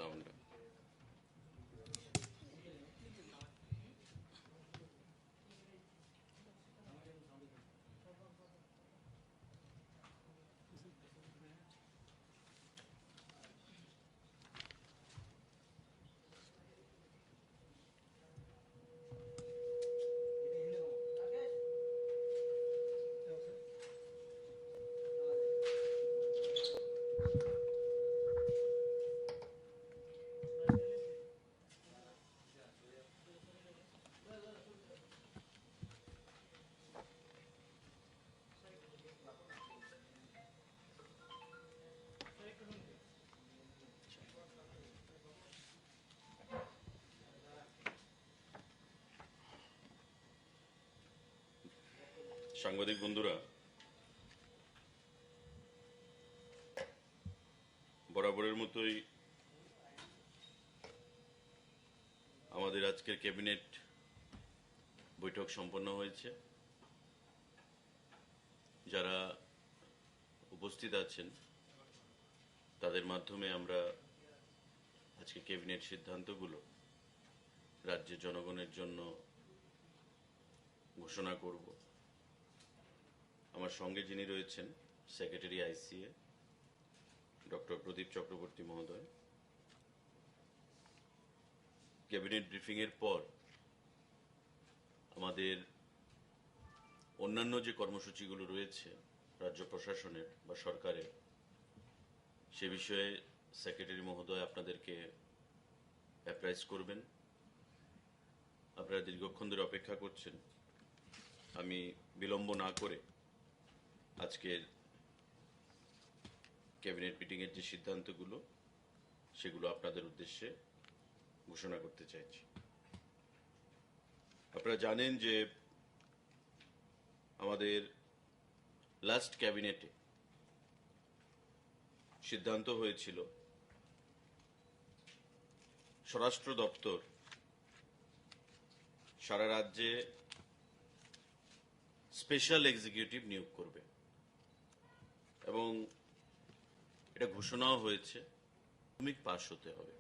Sound. সাংবাদিক বন্ধুরা, বরাবরের মতোই আমাদের আজকের ক্যাবিনেট বৈঠক সম্পন্ন হয়েছে। যারা উপস্থিত আছেন তাদের মাধ্যমে আমরা আজকে ক্যাবিনেট সিদ্ধান্তগুলো রাজ্যের জনগণের জন্য ঘোষণা করব। আমার সঙ্গে যিনি রয়েছেন সেক্রেটারি আইসিএ ডক্টর প্রদীপ চক্রবর্তী মহোদয়। ক্যাবিনেট ব্রিফিং এর পর আমাদের অন্যান্য যে কর্মসূচিগুলো রয়েছে রাজ্য প্রশাসনের বা সরকারের, সে বিষয়ে সেক্রেটারি মহোদয় আপনাদেরকে অ্যাপ্রাইজ করবেন। আপনারা দীর্ঘক্ষণ ধরে অপেক্ষা করছেন। আমি বিলম্ব না করে আজকের ক্যাবিনেট মিটিংয়ের যে সিদ্ধান্তগুলো সেগুলো আপনাদের উদ্দেশ্যে ঘোষণা করতে চাইছি। আপনারা জানেন যে আমাদের লাস্ট ক্যাবিনেটে সিদ্ধান্ত হয়েছিল স্বরাষ্ট্র দপ্তর সারা রাজ্যে স্পেশাল এক্সিকিউটিভ নিয়োগ করবে এবং এটা ঘোষণাও হয়েছে মাধ্যমিক পাস হতে হবে,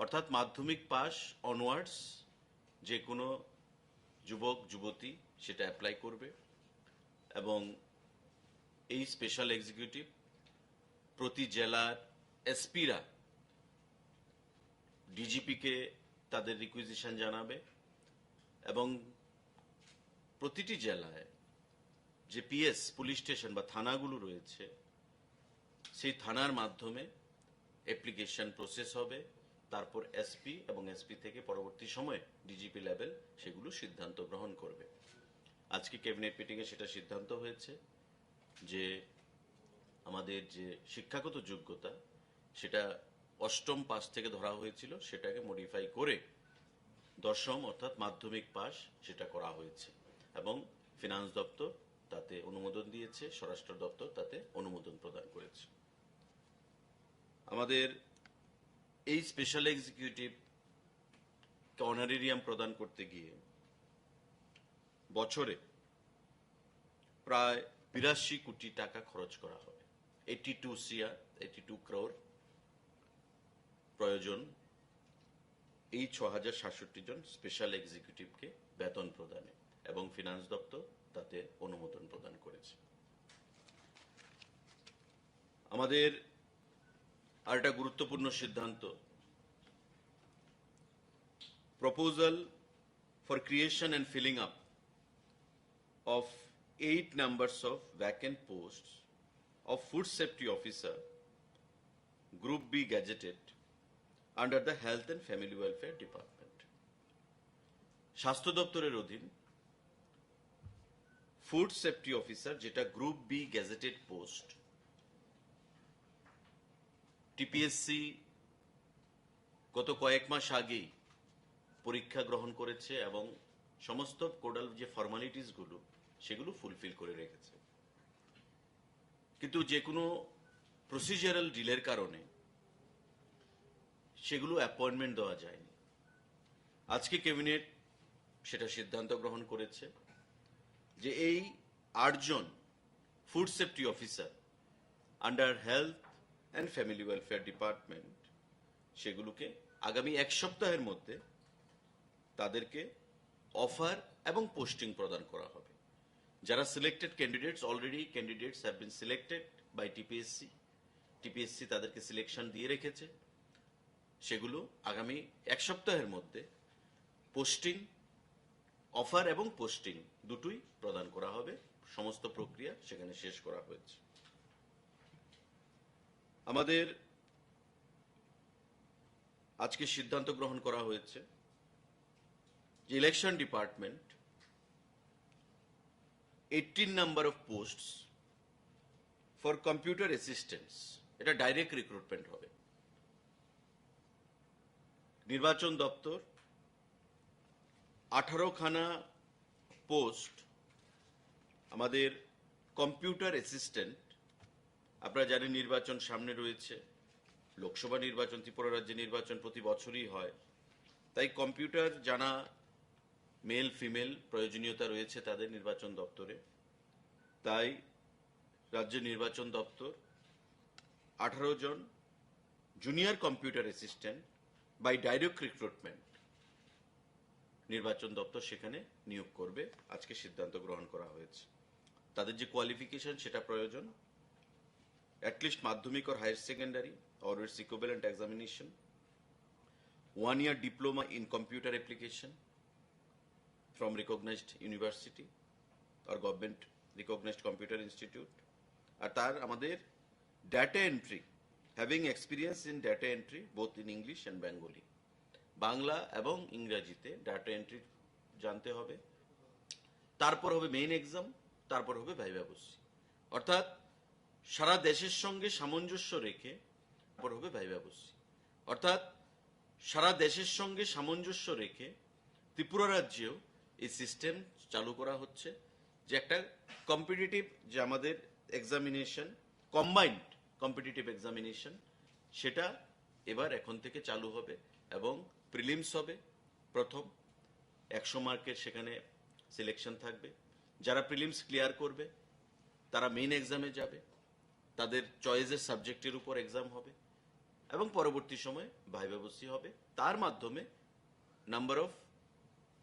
অর্থাৎ মাধ্যমিক পাস অনওয়ার্ডস যে কোনো যুবক যুবতী সেটা অ্যাপ্লাই করবে এবং এই স্পেশাল এক্সিকিউটিভ প্রতি জেলার এসপিরা ডিজিপিকে তাদের রিকুইজিশন জানাবে এবং প্রতিটি জেলায় যে পিএস পুলিশ স্টেশন বা থানাগুলো রয়েছে সেই থানার মাধ্যমে অ্যাপ্লিকেশন প্রসেস হবে। তারপর এসপি এবং এসপি থেকে পরবর্তী সময়ে ডিজিপি লেভেল সেগুলো সিদ্ধান্ত গ্রহণ করবে। আজকে ক্যাবিনেট মিটিংয়ে সেটা সিদ্ধান্ত হয়েছে যে আমাদের যে শিক্ষাগত যোগ্যতা সেটা অষ্টম পাস থেকে ধরা হয়েছিল, সেটাকে মডিফাই করে দশম অর্থাৎ মাধ্যমিক পাস সেটা করা হয়েছে এবং ফিনান্স দপ্তর তাতে অনুমোদন দিয়েছে, স্বরাষ্ট্র দপ্তর তাতে অনুমোদন প্রদান করেছে। আমাদের এই স্পেশাল এক্সিকিউটিভ অনারেরিয়াম প্রদান করতে গিয়ে বছরে প্রায় 82 কোটি টাকা খরচ করা হবে। 82 crore প্রয়োজন এই 6067 জন স্পেশাল এক্সিকিউটিভকে বেতন প্রদানে এবং ফিনান্স দপ্তর তাতে অনুমোদন প্রদান করেছে। আমাদের আরেকটা গুরুত্বপূর্ণ সিদ্ধান্ত, proposal for creation and filling up of 8 numbers of vacant posts of food safety officer group B gazetted under the health and family welfare department. স্বাস্থ্য দপ্তরের অধীন ফুড সেফটি অফিসার যেটা group B gazetted post, TPSC গত কয়েক মাস আগেই পরীক্ষা গ্রহণ করেছে এবং সমস্ত কোডাল যে ফর্মালিটিস গুলো সেগুলো ফুলফিল করে রেখেছে, কিন্তু যে কোনো প্রসিজারাল ডিলের কারণে সেগুলো অ্যাপয়েন্টমেন্ট দেওয়া যায়নি। আজকে ক্যাবিনেট সেটা সিদ্ধান্ত গ্রহণ করেছে যে এই 8 জন food safety officer under health and family welfare department সেগুলোকে আগামী 1 সপ্তাহের মধ্যে তাদেরকে অফার এবং পোস্টিং প্রদান করা হবে। যারা selected candidates, already candidates have been selected by TPSC তাদেরকে সিলেকশন দিয়ে রেখেছে, সেগুলো আগামী 1 সপ্তাহের মধ্যে পোস্টিং, অফার এবং পোস্টিং দুটোই প্রদান করা হবে। সমস্ত প্রক্রিয়া সেখানে শেষ করা হয়েছে। আমাদের আজকে সিদ্ধান্ত গ্রহণ করা হয়েছে যে election department 18 number of posts for computer assistants, এটা ডাইরেক্ট রিক্রুটমেন্ট হবে। নির্বাচন দপ্তর 18খানা পোস্ট আমাদের কম্পিউটার অ্যাসিস্ট্যান্ট, আপনারা জানেন নির্বাচন সামনে রয়েছে, লোকসভা নির্বাচন, ত্রিপুরা রাজ্যে নির্বাচন প্রতি বছরই হয়, তাই কম্পিউটার জানা মেল ফিমেল প্রয়োজনীয়তা রয়েছে তাদের নির্বাচন দপ্তরে। তাই রাজ্য নির্বাচন দপ্তর 18 জন junior computer assistant by direct recruitment নির্বাচন দপ্তর সেখানে নিয়োগ করবে, আজকে সিদ্ধান্ত গ্রহণ করা হয়েছে। তাদের যে কোয়ালিফিকেশন সেটা প্রয়োজন, at least Madhyamik or higher secondary or its equivalent examination, 1 year diploma in computer application from recognized university or government recognized computer institute, আর তার আমাদের data entry, having experience in data entry both in English and Bengali, Bangla এবং ইংরাজিতে data entry জানতে হবে। তারপর হবে main exam, তারপর হবে ভাইভা বসি, অর্থাৎ সারা দেশের সঙ্গে সামঞ্জস্য রেখে তারপর হবে ভাইভা বসি, অর্থাৎ সারা দেশের সঙ্গে সামঞ্জস্য রেখে ত্রিপুরা রাজ্যেও এই সিস্টেম চালু করা হচ্ছে যে একটা কম্পিটিটিভ, যে আমাদের এক্সামিনেশন, কম্বাইন্ড কম্পিটিটিভ এক্সামিনেশন, সেটা এবার এখন থেকে চালু হবে এবং প্রিলিমস হবে প্রথম 100 মার্কের, সেখানে সিলেকশন থাকবে। যারা প্রিলিমস ক্লিয়ার করবে তারা মেইন এক্সামে যাবে, তাদের চয়েসের সাবজেক্টের উপর এক্সাম হবে এবং পরবর্তী সময়ে ভাইভা বসি হবে। তার মাধ্যমে নাম্বার অফ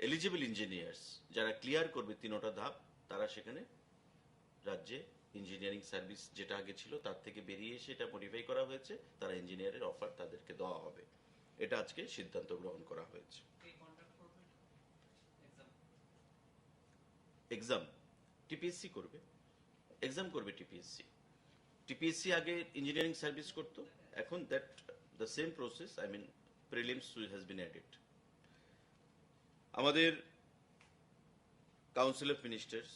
এলিজিবল ইঞ্জিনিয়ার্স যারা ক্লিয়ার করবে 3টা ধাপ, তারা সেখানে রাজ্যে ইঞ্জিনিয়ারিং সার্ভিস যেটা আগে ছিল তার থেকে বেরিয়ে এসে এটা মডিফাই করা হয়েছে, তারা ইঞ্জিনিয়ারের অফার তাদেরকে দেওয়া হবে। এটা আজকে সিদ্ধান্ত গ্রহণ করা হয়েছে। এক্সাম টিপিএসসি করবে, এক্সাম করবে টিপিএসসি আগে ইঞ্জিনিয়ারিং সার্ভিস করতো, এখন that the same process, I mean prelims has been added. আমাদের কাউন্সিল অফ মিনিস্টার্স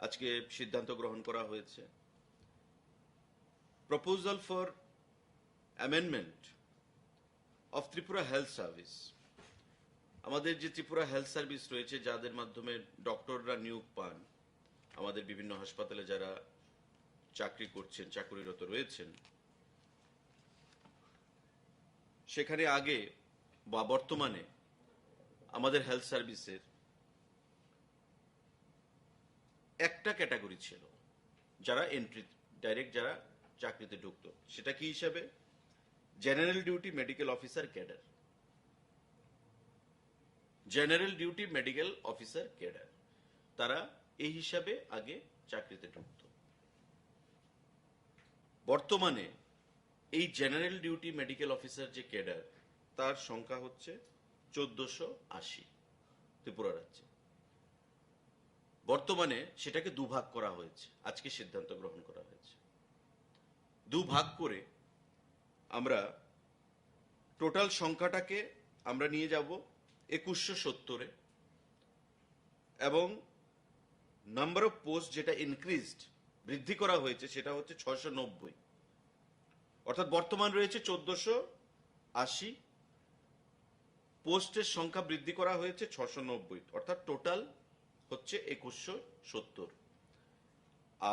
আজকে সিদ্ধান্ত গ্রহণ করা হয়েছে, proposal for amendment of Tripura health service. আমাদের যে ত্রিপুরা হেলথ সার্ভিস রয়েছে, যাদের মাধ্যমে ডক্টররা নিয়োগ পান, আমাদের বিভিন্ন হাসপাতালে যারা চাকরি করছেন, চাকরিরত রয়েছেন, সেখানে আগে বা বর্তমানে আমাদের হেলথ সার্ভিসের একটা ক্যাটাগরি ছিল যারা এন্ট্রি ডাইরেক্ট যারা চাকরিতে ঢুকতো, সেটা কি হিসাবে? General duty medical officer cadre, general duty medical officer cadre, তারা এই হিসাবে আগে চাকরিতে ঢুকত। বর্তমানে এই জেনারেল ডিউটি মেডিকেল অফিসার যে ক্যাডার, তার সংখ্যা হচ্ছে 1480 ত্রিপুরা রাজ্যে। বর্তমানে সেটাকে দুভাগ করা হয়েছে, আজকে সিদ্ধান্ত গ্রহণ করা হয়েছে। দুভাগ করে আমরা টোটাল সংখ্যাটাকে আমরা নিয়ে যাব 2170-এ এবং নাম্বার অফ পোস্ট যেটা ইনক্রিজড, বৃদ্ধি করা হয়েছে, সেটা হচ্ছে 690, অর্থাৎ বর্তমান রয়েছে 1480, পোস্টের সংখ্যা বৃদ্ধি করা হয়েছে 690, অর্থাৎ টোটাল হচ্ছে 2170।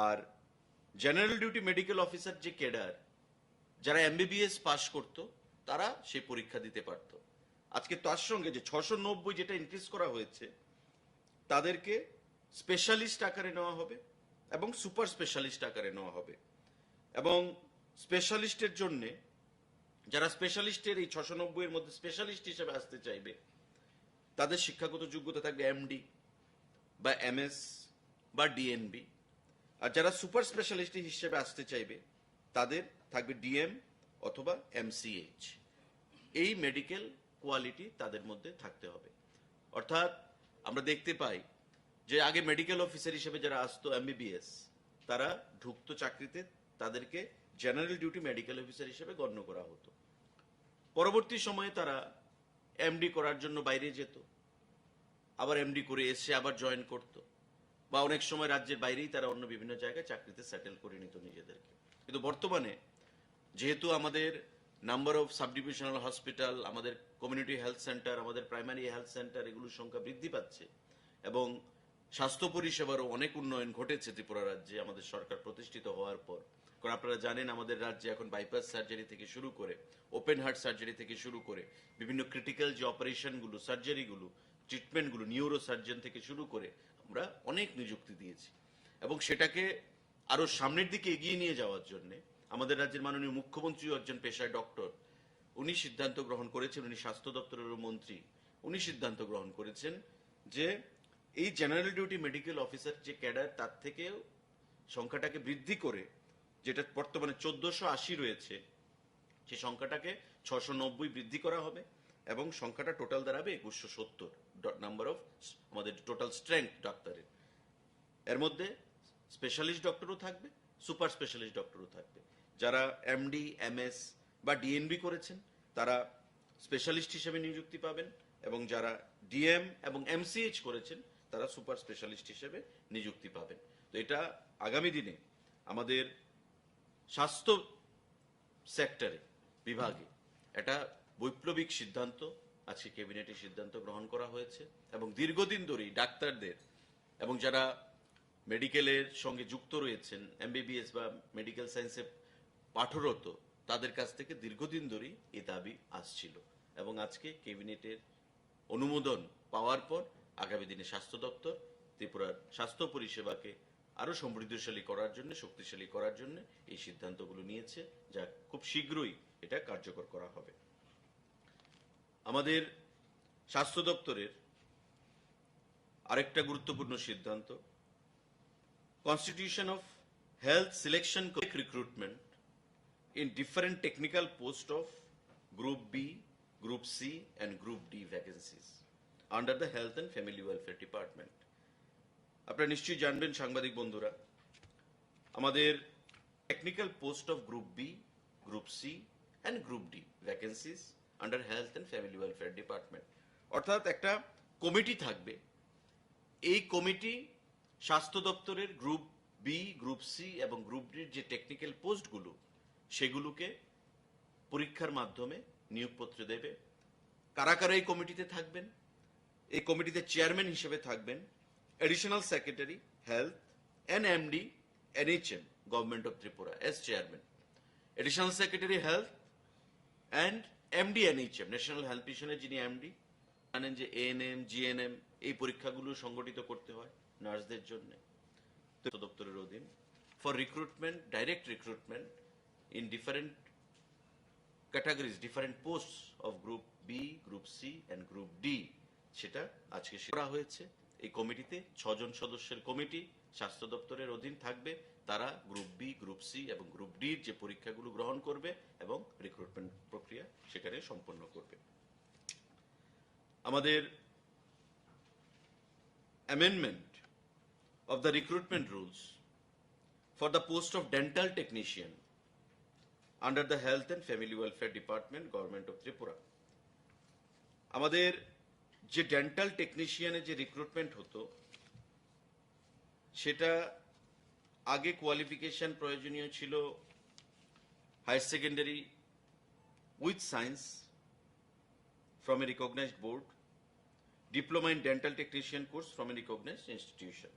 আর জেনারেল ডিউটি মেডিকেল অফিসার যে ক্যাডার, যারা এমবিবিএস পাস করত, তারা সেই পরীক্ষা দিতে পারত। আজকে তার সঙ্গে যে 690 যেটা ইনক্রিজ করা হয়েছে, তাদেরকে স্পেশালিস্ট আকারে নেওয়া হবে এবং সুপার স্পেশালিস্ট আকারে নেওয়া হবে। এবং স্পেশালিস্টের জন্য যারা স্পেশালিস্টের এই 690 এর মধ্যে স্পেশালিস্ট হিসেবে আসতে চাইবে তাদের শিক্ষাগত যোগ্যতা থাকবে এমডি বা এমএস বা ডিএনবি। আর যারা সুপার স্পেশালিস্ট হিসেবে আসতে চাইবে তাদের থাকবে ডিএম অথবা এমসিএইচ। এই মেডিকেল কোয়ালিটি তাদের মধ্যে থাকতে হবে। অর্থাৎ আমরা দেখতে পাই যে আগে মেডিকেল অফিসার হিসেবে যারা আসতো এমবিবিএস, তারা ঢুকতো চাকরিতে, তাদেরকে জেনারেল ডিউটি মেডিকেল অফিসার হিসেবে গণ্য করা হতো। পরবর্তী সময়ে তারা এমডি করার জন্য বাইরে যেত, আবার এমডি করে এসে আবার জয়েন করত, বা অনেক সময় রাজ্যের বাইরেই তারা অন্য বিভিন্ন জায়গায় চাকরিতে সেটেল করে নিত নিজেদেরকে। কিন্তু বর্তমানে যেহেতু আমাদের number of sub divisional hospital, আমাদের কমিউনিটি হেলথ সেন্টার, আমাদের প্রাইমারি হেলথ সেন্টার, এগুলোর সংখ্যা বৃদ্ধি পাচ্ছে এবং স্বাস্থ্য পরিষেবারও অনেক উন্নয়ন ঘটেছে ত্রিপুরা রাজ্যে আমাদের সরকার প্রতিষ্ঠিত হওয়ার পর। কারণ আপনারা জানেন আমাদের রাজ্যে এখন বাইপাস সার্জারি থেকে শুরু করে ওপেন হার্ট সার্জারি থেকে শুরু করে বিভিন্ন ক্রিটিক্যাল যে অপারেশনগুলো, সার্জারিগুলো, ট্রিটমেন্টগুলো, নিউরো সার্জন থেকে শুরু করে আমরা অনেক নিযুক্তি দিয়েছি। এবং সেটাকে আরো সামনের দিকে এগিয়ে নিয়ে যাওয়ার জন্য আমাদের রাজ্যের মাননীয় মুখ্যমন্ত্রীও একজন পেশায় ডক্টর, উনি সিদ্ধান্ত গ্রহণ করেছেন, উনি স্বাস্থ্য দপ্তরের মন্ত্রী, উনি সিদ্ধান্ত গ্রহণ করেছেন যে এই জেনারেল ডিউটি মেডিকেল অফিসার যে ক্যাডার, তার থেকেও সংখ্যাটাকে বৃদ্ধি করে, যেটা বর্তমানে 1480 রয়েছে, সেই সংখ্যাটাকে 690 বৃদ্ধি করা হবে এবং সংখ্যাটা টোটাল দাঁড়াবে 2170 নাম্বার অফ আমাদের টোটাল স্ট্রেংথ ডাক্তারের। এর মধ্যে স্পেশালিস্ট ডক্টরও থাকবে, সুপার স্পেশালিস্ট ডক্টরও থাকবে। যারা এমডি, এমএস বা ডিএনবি করেছেন তারা স্পেশালিস্ট হিসেবে নিযুক্তি পাবেন, এবং যারা ডিএম এবং এমসিএইচ করেছেন তারা সুপার স্পেশালিস্ট হিসেবে নিযুক্তি পাবেন। তো এটা আগামী দিনে আমাদের স্বাস্থ্য সেক্টরে, বিভাগে এটা বৈপ্লবিক সিদ্ধান্ত, আজকে ক্যাবিনেটে সিদ্ধান্ত গ্রহণ করা হয়েছে। এবং দীর্ঘদিন ধরেই ডাক্তারদের এবং যারা মেডিকেলের সঙ্গে যুক্ত রয়েছেন, এমবিবিএস বা মেডিকেল সায়েন্সে পাঠরত, তাদের কাছ থেকে দীর্ঘদিন ধরেই এই দাবি আসছিল। এবং আজকে ক্যাবিনেটের অনুমোদন পাওয়ার পর আগামী দিনে স্বাস্থ্য দপ্তর ত্রিপুরার স্বাস্থ্য পরিষেবাকে আরো সমৃদ্ধশালী করার জন্য, শক্তিশালী করার জন্য এই সিদ্ধান্তগুলো নিয়েছে, যা খুব শীঘ্রই এটা কার্যকর করা হবে। আমাদের স্বাস্থ্য দপ্তরের আরেকটা গুরুত্বপূর্ণ সিদ্ধান্ত, constitution of health selection recruitment in different technical posts of Group B, Group C and Group D vacancies under the Health and Family Welfare Department. আপনারা নিশ্চয়ই জানবেন সাংবাদিক বন্ধুরা, আমাদের technical post of group B, group C and group D vacancies under health and family welfare department. অর্থাৎ একটা committee থাকবে, এই কমিটি স্বাস্থ্য দপ্তরের গ্রুপ বি, গ্রুপ সি এবং গ্রুপ ডির যে টেকনিক্যাল পোস্টগুলো, সেগুলোকে পরীক্ষার মাধ্যমে নিয়োগপত্র দেবে। কারা কারা এই কমিটিতে থাকবেন? এই কমিটিতে চেয়ারম্যান হিসেবে থাকবেন additional secretary health and MD NHM government of Tripura as chairman, additional secretary health and MD NHM national health মিশনের যিনি এমডি। জানেন যে এএনএম, জিএনএম এই পরীক্ষাগুলো সংগঠিত করতে হয় নার্সদের জন্য দপ্তরের অধীন for recruitment, direct recruitment in different categories, different posts of Group B, Group C and Group D, সেটা আজকে করা হয়েছে। এই কমিটিতে 6 জন সদস্যের কমিটি স্বাস্থ্য দপ্তরের অধীন থাকবে, তারা গ্রুপ বি, গ্রুপ সি এবং গ্রুপ ডি যে পরীক্ষাগুলো গ্রহণ করবে এবং রিক্রুটমেন্ট প্রক্রিয়া সেখানে সম্পন্ন করবে। আমাদের amendment of the recruitment rules for the post of dental technician under the Health and Family Welfare Department, Government of Tripura. আমাদের যে ডেন্টাল টেকনিশিয়ানের যে রিক্রুটমেন্ট হতো, সেটা আগে কোয়ালিফিকেশন প্রয়োজনীয় ছিল higher secondary with science from a recognised board, diploma in dental technician course from a recognised institution.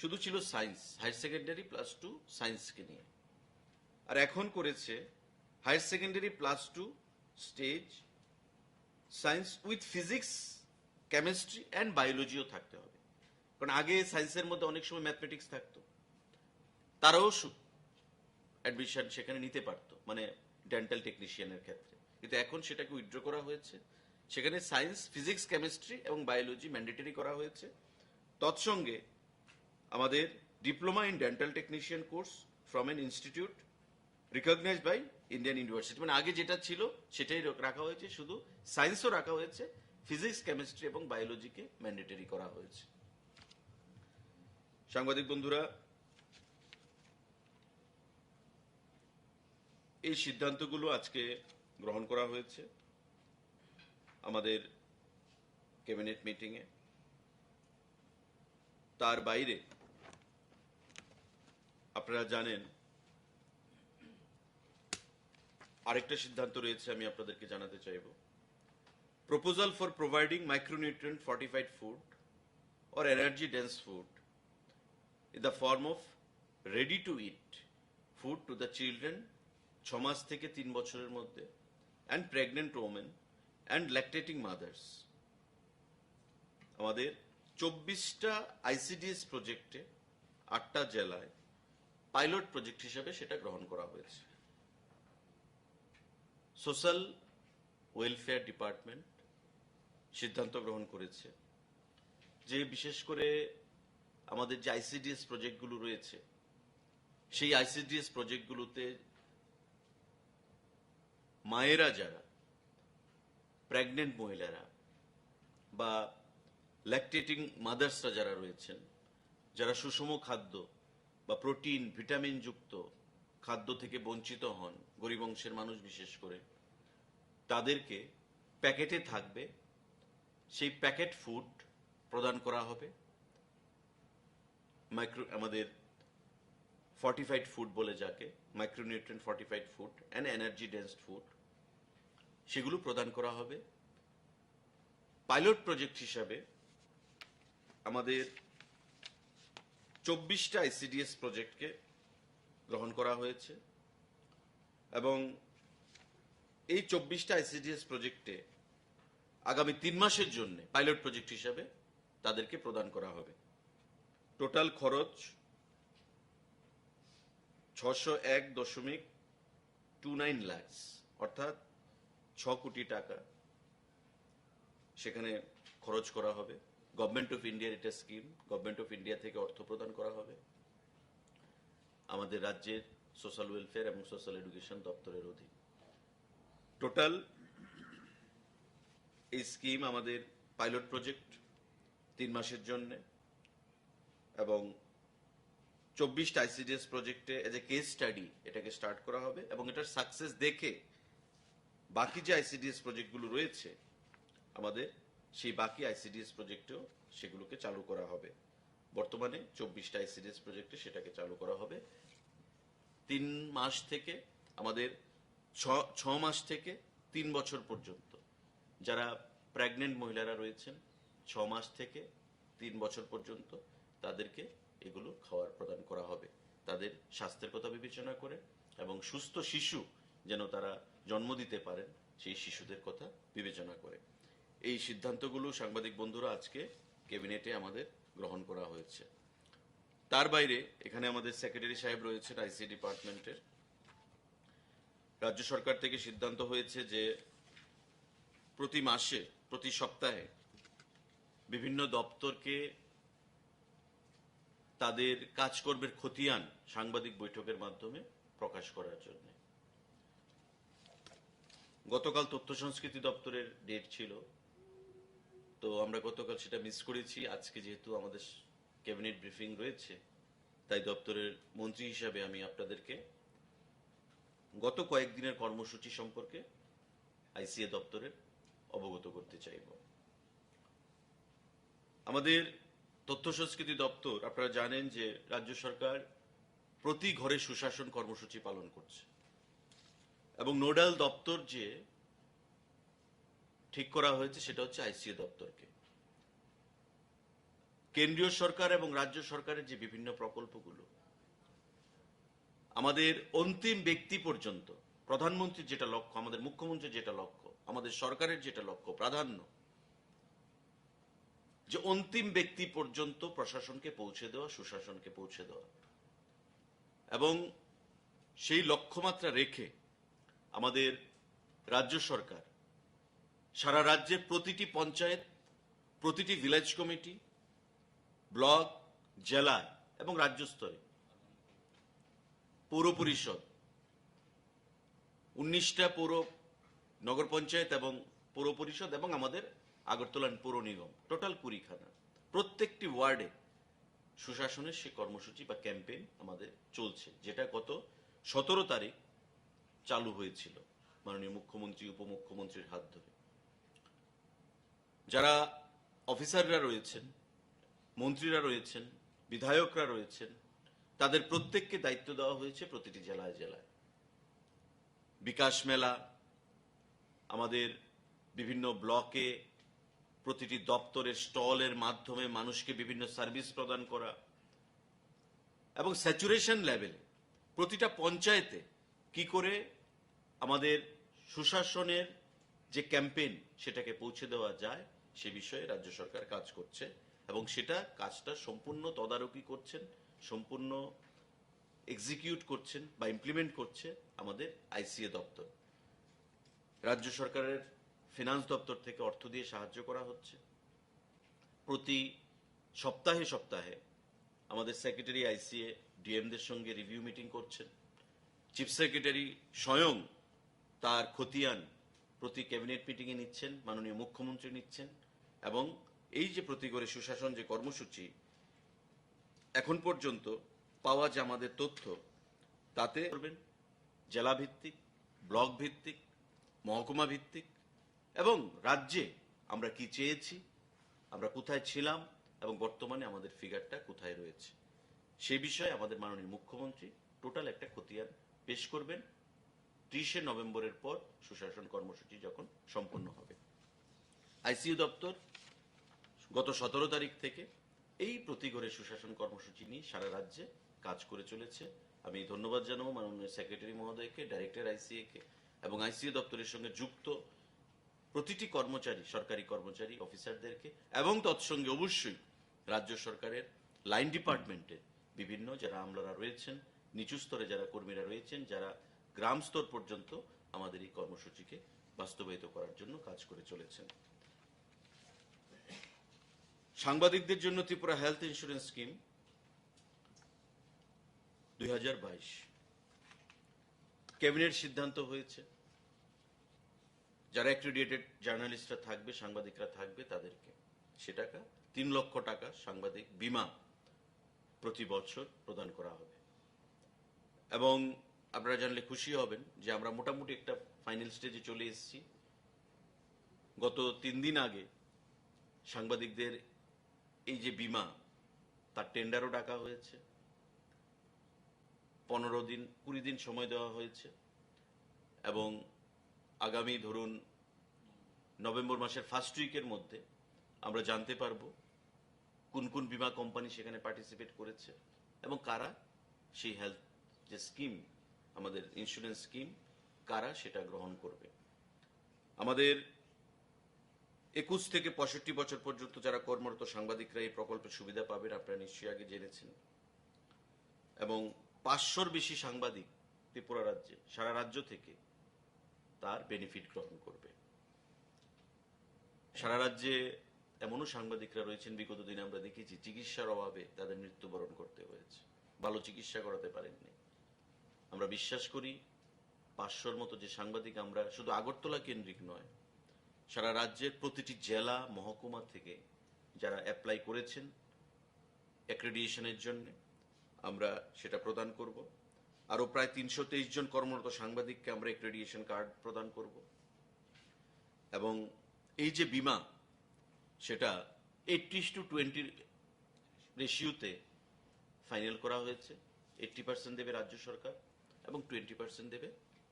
শুধু ছিল সায়েন্স, হায়ার সেকেন্ডারি প্লাস 2 সায়েন্সকে নিয়ে। আর এখন করেছে higher secondary plus 2 stage science with physics, chemistry and বায়োলজিও থাকতে হবে। কারণ আগে সায়েন্সের মধ্যে অনেক সময় ম্যাথমেটিক্স থাকতো, তারাও অ্যাডমিশন সেখানে নিতে পারতো, মানে ডেন্টাল টেকনিশিয়ানের ক্ষেত্রে, কিন্তু এখন সেটাকে উইথড্র করা হয়েছে। সেখানে সায়েন্স, ফিজিক্স, কেমিস্ট্রি এবং বায়োলজি ম্যান্ডেটরি করা হয়েছে। তৎসঙ্গে আমাদের diploma in dental technician course from an institute recognised by Indian university, মানে আগে যেটা ছিল সেটাই রাখা হয়েছে, শুধু সায়েন্সও রাখা হয়েছে, ফিজিক্স, কেমিস্ট্রি এবং বায়োলজিকে ম্যান্ডেটরি করা হয়েছে। সাংবাদিক বন্ধুরা, এই সিদ্ধান্তগুলো আজকে গ্রহণ করা হয়েছে আমাদের ক্যাবিনেট মিটিংয়ে। তার বাইরে আপনারা জানেন আরেকটা সিদ্ধান্ত রয়েছে, আমি আপনাদেরকে জানাতে চাইব। Proposal for providing micronutrient fortified food or energy dense food in the form of ready to eat food to the children 6 মাস থেকে 3 বছরের মধ্যে and pregnant women and lactating mothers। আমাদের 24টা আইসিডিএস প্রজেক্টে 8টা জেলায় পাইলট প্রজেক্ট হিসেবে সেটা গ্রহণ করা হয়েছে। সোশ্যাল ওয়েলফেয়ার ডিপার্টমেন্ট সিদ্ধান্ত গ্রহণ করেছে যে বিশেষ করে আমাদের যে আইসিডিএস প্রজেক্টগুলো রয়েছে, সেই আইসিডিএস প্রজেক্টগুলোতে মায়েরা যারা, প্রেগনেন্ট মহিলারা বা ল্যাকটেটিং মাদার্সরা যারা রয়েছেন, যারা সুষম খাদ্য বা প্রোটিন, ভিটামিন যুক্ত খাদ্য থেকে বঞ্চিত হন, গরিব অংশের মানুষ বিশেষ করে, তাদেরকে প্যাকেটে থাকবে সেই প্যাকেট ফুড প্রদান করা হবে। আমাদের ফর্টিফাইড ফুড বলে যাকে, micronutrient fortified food and energy dense food, সেগুলো প্রদান করা হবে। পাইলট প্রজেক্ট হিসাবে আমাদের 24টা আইসিডিএস প্রজেক্টকে গ্রহণ করা হয়েছে এবং এই 24টা আইসিডিএস প্রজেক্টে আগামী 3 মাসের জন্য পাইলট প্রজেক্ট হিসাবে তাদেরকে প্রদান করা হবে। টোটাল খরচ 601.29 লাখ, অর্থাৎ 6 কোটি টাকা সেখানে খরচ করা হবে। গভর্নমেন্ট অফ ইন্ডিয়ার এটা স্কিম, গভর্নমেন্ট অফ ইন্ডিয়া থেকে অর্থ প্রদান করা হবে আমাদের রাজ্যের সোশ্যাল ওয়েলফেয়ার এবং সোশ্যাল এডুকেশন দপ্তরের অধীন। টোটাল এই স্কিম আমাদের পাইলট প্রজেক্ট 3 মাসের জন্য এবং 24টা আইসিডিএস প্রজেক্টে এজ এ কেস স্টাডি এটাকে স্টার্ট করা হবে এবং এটার সাকসেস দেখে বাকি যে আইসিডিএস প্রজেক্টগুলো রয়েছে আমাদের, সেই বাকি আইসিডিএস প্রজেক্টেও সেগুলোকে চালু করা হবে। বর্তমানে 24টা আইসিডিএস প্রজেক্টে সেটাকে চালু করা হবে। 3 মাস থেকে আমাদের 6 মাস থেকে 3 বছর পর্যন্ত যারা প্রেগনেন্ট মহিলারা রয়েছেন, 6 মাস থেকে 3 বছর পর্যন্ত তাদেরকে এগুলো খাওয়ার প্রদান করা হবে, তাদের স্বাস্থ্যের কথা বিবেচনা করে এবং সুস্থ শিশু যেন তারা জন্ম দিতে পারেন সেই শিশুদের কথা বিবেচনা করে। এই সিদ্ধান্তগুলো সাংবাদিক বন্ধুরা আজকে ক্যাবিনেটে আমাদের গ্রহণ করা হয়েছে। তার বাইরে এখানে আমাদের সেক্রেটারি সাহেব রয়েছেন আইসি ডিপার্টমেন্টের। রাজ্য সরকার থেকে সিদ্ধান্ত হয়েছে যে প্রতি মাসে, প্রতি সপ্তাহে বিভিন্ন দপ্তরকে তাদের কাজকর্মের খতিয়ান সাংবাদিক বৈঠকের মাধ্যমে প্রকাশ করার জন্য। গতকাল তথ্য সংস্কৃতি দপ্তরের ডেট ছিল, তো আমরা গতকাল সেটা মিস করেছি। আজকে যেহেতু আমাদের ক্যাবিনেট ব্রিফিং রয়েছে, তাই দপ্তরের মন্ত্রী হিসাবে আমি আপনাদেরকে গত কয়েকদিনের কর্মসূচি সম্পর্কে আইসিএ দপ্তরের অবগত করতে চাইব। আমাদের তথ্য সংস্কৃতি দপ্তর, আপনারা জানেন যে রাজ্য সরকার প্রতি ঘরে সুশাসন কর্মসূচি পালন করছে এবং নোডাল দপ্তর যে ঠিক করা হয়েছে সেটা হচ্ছে আইসিএ দপ্তরকে। কেন্দ্রীয় সরকার এবং রাজ্য সরকারের যে বিভিন্ন প্রকল্পগুলো আমাদের অন্তিম ব্যক্তি পর্যন্ত, প্রধানমন্ত্রীর যেটা লক্ষ্য, আমাদের মুখ্যমন্ত্রীর যেটা লক্ষ্য, আমাদের সরকারের যেটা লক্ষ্য, প্রাধান্য, যে অন্তিম ব্যক্তি পর্যন্ত প্রশাসনকে পৌঁছে দেওয়া, সুশাসনকে পৌঁছে দেওয়া, এবং সেই লক্ষ্যমাত্রা রেখে আমাদের রাজ্য সরকার সারা রাজ্যের প্রতিটি পঞ্চায়েত, প্রতিটি ভিলেজ কমিটি, ব্লক, জেলা এবং রাজ্য স্তরে পৌর পরিষদ, 19টা পৌর নগর পঞ্চায়েত এবং পৌর পরিষদ এবং আমাদের আগরতলা পৌর নিগম, টোটাল 20খানা, প্রত্যেকটি ওয়ার্ডে সুশাসনের সে কর্মসূচি বা ক্যাম্পেইন আমাদের চলছে, যেটা গত 17 তারিখ চালু হয়েছিল মাননীয় মুখ্যমন্ত্রী, উপমুখ্যমন্ত্রীর হাত ধরে। যারা অফিসাররা রয়েছেন, মন্ত্রীরা রয়েছেন, বিধায়করা রয়েছেন, তাদের প্রত্যেককে দায়িত্ব দেওয়া হয়েছে প্রতিটি জেলায় জেলায় বিকাশ মেলা, আমাদের বিভিন্ন ব্লকে প্রতিটি দপ্তরের স্টলের মাধ্যমে মানুষকে বিভিন্ন সার্ভিস প্রদান করা এবং স্যাচুরেশন লেভেলে প্রতিটা পঞ্চায়েতে কি করে আমাদের সুশাসনের যে ক্যাম্পেইন সেটাকে পৌঁছে দেওয়া যায় সে বিষয়ে রাজ্য সরকার কাজ করছে এবং সেটা কাজটা সম্পূর্ণ তদারকি করছেন, সম্পূর্ণ এক্সিকিউট করছেন বা ইমপ্লিমেন্ট করছে আমাদের আইসিএ দপ্তর। রাজ্য সরকারের ফিনান্স দপ্তর থেকে অর্থ দিয়ে সাহায্য করা হচ্ছে। প্রতি সপ্তাহে সপ্তাহে আমাদের সেক্রেটারি আইসিএ ডিএমদের সঙ্গে রিভিউ মিটিং করছেন। চিফ সেক্রেটারি স্বয়ং তার খতিয়ান প্রতি ক্যাবিনেট মিটিংয়ে নিচ্ছেন, মাননীয় মুখ্যমন্ত্রী নিচ্ছেন এবং এই যে প্রতি করে সুশাসন যে কর্মসূচি এখন পর্যন্ত পাওয়া যে আমাদের তথ্য তাতে করবেন জেলা ভিত্তিক, ব্লক ভিত্তিক, মহকুমা ভিত্তিক এবং রাজ্যে আমরা কি চেয়েছি, আমরা কোথায় ছিলাম এবং বর্তমানে আমাদের ফিগারটা কোথায় রয়েছে সেই বিষয়ে আমাদের মাননীয় মুখ্যমন্ত্রী টোটাল একটা খতিয়ান পেশ করবেন 30শে নভেম্বরের পর সুশাসন কর্মসূচি যখন সম্পন্ন হবে। আইসিইউ দপ্তর গত 17 তারিখ থেকে এই প্রতিগড়ে সুশাসন কর্মসূচি নিয়ে সারা রাজ্যে কাজ করে চলেছে। আমি ধন্যবাদ জানাবো মাননীয় সেক্রেটারি মহোদয়কে, ডাইরেক্টর আইসিএ কে এবং আইসিইউ দপ্তরের সঙ্গে যুক্ত প্রতিটি কর্মচারী, সরকারি কর্মচারী, অফিসারদেরকে এবং তৎসঙ্গে অবশ্যই রাজ্য সরকারের লাইন ডিপার্টমেন্টের বিভিন্ন যারা আমলারা রয়েছেন, নিচু স্তরে যারা কর্মীরা রয়েছেন, যারা গ্রাম স্তর পর্যন্ত আমাদের এই কর্মসূচিকে বাস্তবায়িত করার জন্য কাজ করে চলেছেন। সাংবাদিকদের জন্য Tripura health insurance scheme 2022 cabinet সিদ্ধান্ত হয়েছে, যারা অ্যাক্রিডিয়েটেড জার্নালিস্টরা থাকবে, সাংবাদিকরা থাকবে, তাদেরকে সে টাকা 3 লক্ষ টাকা সাংবাদিক বীমা প্রতি বছর প্রদান করা হবে। এবং আপনারা জানলে খুশি হবেন যে আমরা মোটামুটি একটা ফাইনাল স্টেজে চলে এসেছি। গত 3 দিন আগে সাংবাদিকদের এই যে বীমা তার টেন্ডারও ডাকা হয়েছে, 15 দিন 20 দিন সময় দেওয়া হয়েছে এবং আগামী ধরুন নভেম্বর মাসের ফার্স্ট উইকের মধ্যে আমরা জানতে পারবো কোন কোন বীমা কোম্পানি সেখানে পার্টিসিপেট করেছে এবং কারা সেই হেলথ যে স্কিম, আমাদের ইন্স্যুরেন্স স্কিম, কারা সেটা গ্রহণ করবে। আমাদের 21 থেকে 65 বছর পর্যন্ত যারা কর্মরত সাংবাদিকরা এই প্রকল্পের সুবিধা পাবেন, আপনারা নিশ্চয়ই আগে জেনেছেন। এবং 500-র বেশি সাংবাদিক ত্রিপুরা রাজ্যে, সারা রাজ্য থেকে তার বেনিফিট গ্রহণ করবে। সারা রাজ্যে এমনও সাংবাদিকরা রয়েছেন বিগত দিনে আমরা দেখেছি চিকিৎসার অভাবে তাদের মৃত্যুবরণ করতে হয়েছে, ভালো চিকিৎসা করাতে পারেননি। আমরা বিশ্বাস করি 500-র মতো যে সাংবাদিক আমরা শুধু আগরতলা কেন্দ্রিক নয়, সারা রাজ্যের প্রতিটি জেলা মহকুমা থেকে যারা অ্যাপ্লাই করেছেন অ্যাক্রেডিটেশনের জন্য আমরা সেটা প্রদান করব। আরো প্রায় 323 জন কর্মরত সাংবাদিককে আমরা অ্যাক্রেডিটেশন কার্ড প্রদান করব। এবং এই যে বীমা সেটা 80:20 রেশিওতে ফাইনাল করা হয়েছে। 80% দেবে রাজ্য সরকার এবং 20% দেবে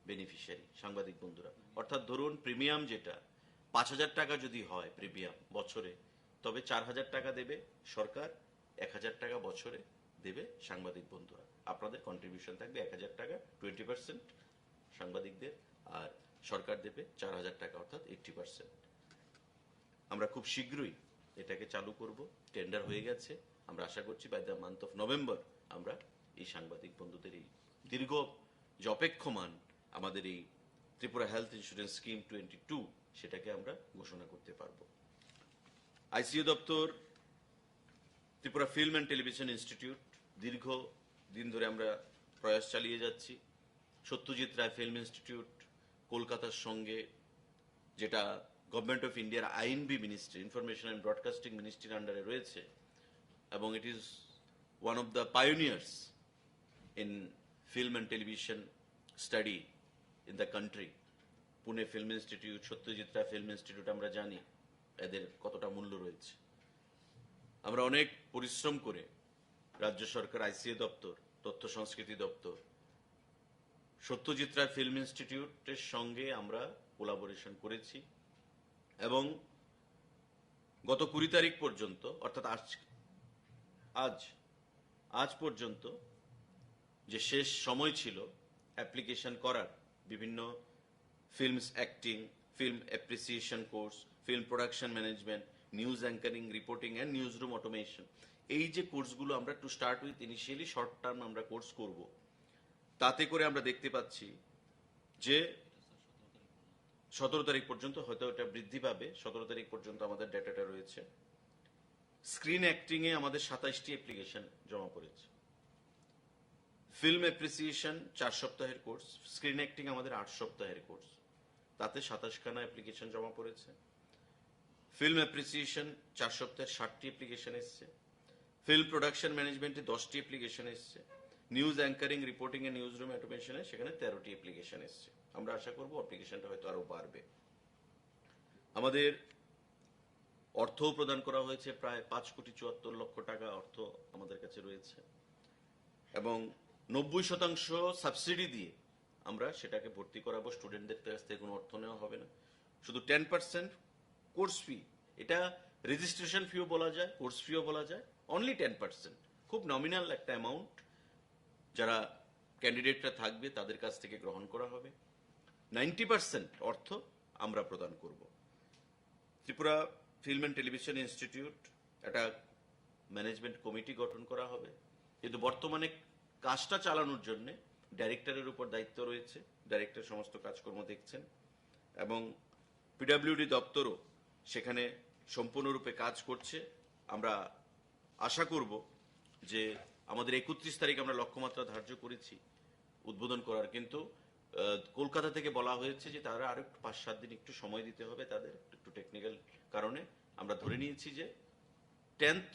বেনিফিশিয়ারি সাংবাদিক বন্ধুরা। অর্থাৎ ধরুন প্রিমিয়াম যেটা 5,000 টাকা যদি হয় প্রিমিয়াম বছরে, তবে 4,000 টাকা দেবে সরকার, 1,000 টাকা বছরে দেবে সাংবাদিক বন্ধুরা। আপনাদের কন্ট্রিবিউশন থাকবে 1,000 টাকা, 20% সাংবাদিকদের, আর সরকার দেবে 4,000 টাকা, অর্থাৎ 80%। আমরা খুব শীঘ্রই এটাকে চালু করব, টেন্ডার হয়ে গেছে। আমরা আশা করছি by the month of November আমরা এই সাংবাদিক বন্ধুদের এই দীর্ঘ যে অপেক্ষমান আমাদের এই ত্রিপুরা হেলথ ইন্স্যুরেন্স স্কিম 22 সেটাকে আমরা ঘোষণা করতে পারব। আইসিইউ দপ্তর, Tripura film and television institute, দীর্ঘ দিন ধরে আমরা প্রয়াস চালিয়ে যাচ্ছি। সত্যজিৎ রায় ফিল্ম ইনস্টিটিউট কলকাতার সঙ্গে, যেটা গভর্নমেন্ট অফ ইন্ডিয়ার I and B ministry, information and broadcasting মিনিস্ট্রির আন্ডারে রয়েছে, এবং it is one of the pioneers in film and television study in the country. Pune film institute, Satyajit Ray film institute, আমরা জানি এদের কতটা মূল্য রয়েছে। আমরা অনেক পরিশ্রম করে রাজ্য সরকার, আইসিএ দপ্তর, তথ্য সংস্কৃতি দপ্তর, সত্যজিৎ রায় ফিল্ম ইনস্টিটিউটের সঙ্গে আমরা কোলাবোরেশন করেছি, এবং গত 20 তারিখ পর্যন্ত, অর্থাৎ আজ পর্যন্ত যে শেষ সময় ছিল অ্যাপ্লিকেশন করার, বিভিন্ন films acting, film appreciation course, film production management, news anchoring, reporting and news room automation, এই যে কোর্সগুলো আমরা to start with initially short term আমরা কোর্স করব, তাতে করে আমরা দেখতে পাচ্ছি যে 17 তারিখ পর্যন্ত, হয়তো এটা বৃদ্ধি পাবে, 17 তারিখ পর্যন্ত আমাদের ডেটাটা রয়েছে। স্ক্রিন অ্যাক্টিং এ আমাদের 27টি অ্যাপ্লিকেশন জমা পড়েছে। ফিল্ম অ্যাপ্রিসিয়েশন 4 সপ্তাহের কোর্স, স্ক্রিন অ্যাক্টিং আমাদের 8 সপ্তাহের কোর্স, তাতে 27খানা অ্যাপ্লিকেশন জমা পড়েছে। ফিল্ম অ্যাপ্রিসিয়েশন 4 সপ্তাহের 60টি অ্যাপ্লিকেশন এসছে। ফিল্ম প্রোডাকশন ম্যানেজমেন্টে 10টি অ্যাপ্লিকেশন এসছে। নিউজ অ্যাঙ্কারিং, রিপোর্টিং এ নিউজ রুম অটোমেশনে সেখানে 13টি অ্যাপ্লিকেশন এসছে। আমরা আশা করব অ্যাপ্লিকেশনটা হয়তো আরো বাড়বে। আমাদের অর্থও প্রদান করা হয়েছে, প্রায় 5,74,00,000 টাকা অর্থ আমাদের কাছে রয়েছে, এবং 90% সাবসিডি দিয়ে আমরা সেটাকে ভর্তি করাবো। স্টুডেন্টদের কাছ থেকে কোনো অর্থ নেওয়া হবে না, শুধু 10% কোর্স ফি। এটা রেজিস্ট্রেশন ফিও বলা যায়, কোর্স ফিও বলা যায়, অনলি 10%, খুব নমিনাল একটা অ্যামাউন্ট যারা ক্যান্ডিডেটরা থাকবে তাদের কাছ থেকে গ্রহণ করা হবে। 90% অর্থ আমরা প্রদান করব। Tripura film and television institute একটা ম্যানেজমেন্ট কমিটি গঠন করা হবে, কিন্তু বর্তমানে কাজটা চালানোর জন্য ডাইরেক্টরের উপর দায়িত্ব রয়েছে, ডাইরেক্টর সমস্ত কাজকর্ম দেখছেন, এবং পিডব্লিউডি দপ্তরও সেখানে সম্পূর্ণরূপে কাজ করছে। আমরা আশা করব যে আমাদের 31 তারিখ আমরা লক্ষ্যমাত্রা ধার্য করেছি উদ্বোধন করার, কিন্তু কলকাতা থেকে বলা হয়েছে যে তারা আরো 5-7 দিন একটু সময় দিতে হবে, তাদের একটু টেকনিক্যাল কারণে। আমরা ধরে নিয়েছি যে 10th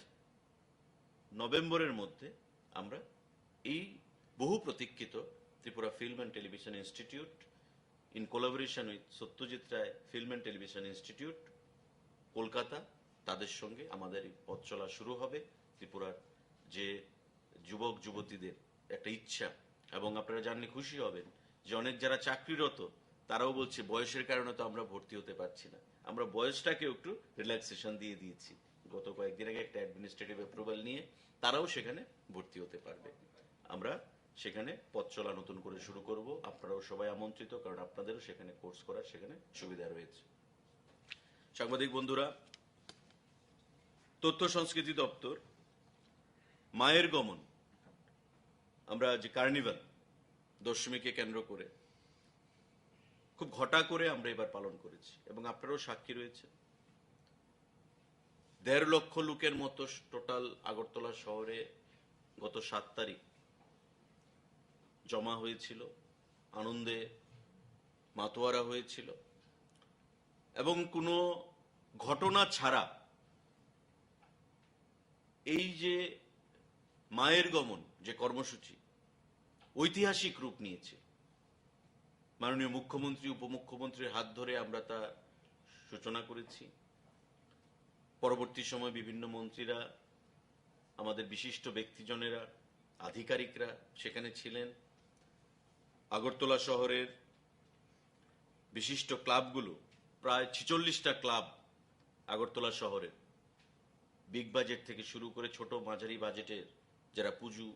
নভেম্বরের মধ্যে আমরা এই বহু প্রতীক্ষিত Tripura film and television institute in collaboration with Satyajit Ray film and television institute Kolkata, তাদের সঙ্গে আমাদের পথ চলা শুরু হবে। ত্রিপুরার যে যুবক যুবতীদের একটা ইচ্ছা, এবং আপনারা জানলে খুশি হবেন যে অনেক যারা চাকরিরত তারাও বলছে বয়সের কারণে তো আমরা ভর্তি হতে পারছি না, আমরা বয়সটাকে একটু রিল্যাক্সেশন দিয়ে দিয়েছি। গত কয়েকদিন আগে একটা অ্যাডমিনিস্ট্রেটিভ অ্যাপ্রুভাল নিয়ে তারাও সেখানে ভর্তি হতে পারবে। আমরা সেখানে পথ চলা নতুন করে শুরু করব। আপনারাও সবাই আমন্ত্রিত, কারণ আপনাদেরও সেখানে কোর্স করার সেখানে সুবিধা রয়েছে। সাংবাদিক বন্ধুরা, তথ্য সংস্কৃতি দপ্তর মায়ের গমন, আমরা যে কার্নিভাল দশমীকে কেন্দ্র করে খুব ঘটা করে আমরা এবার পালন করেছি, এবং আপনারাও সাক্ষী রয়েছে। 1.5 লক্ষ লোকের মতো টোটাল আগরতলা শহরে গত 7 তারিখ জমা হয়েছিল, আনন্দে মাতোয়ারা হয়েছিল, এবং কোনো ঘটনা ছাড়া এই যে মায়ের গমন যে কর্মসূচি ঐতিহাসিক রূপ নিয়েছে। মাননীয় মুখ্যমন্ত্রী, উপমুখ্যমন্ত্রীর হাত ধরে আমরা তা সূচনা করেছি। পরবর্তী সময় বিভিন্ন মন্ত্রীরা, আমাদের বিশিষ্ট ব্যক্তিজনেরা, আধিকারিকরা সেখানে ছিলেন। আগরতলা শহরের বিশিষ্ট ক্লাবগুলো, প্রায় 46টা ক্লাব আগরতলা শহরের, বিগ বাজেট থেকে শুরু করে ছোট মাঝারি বাজেটের যারা পুজো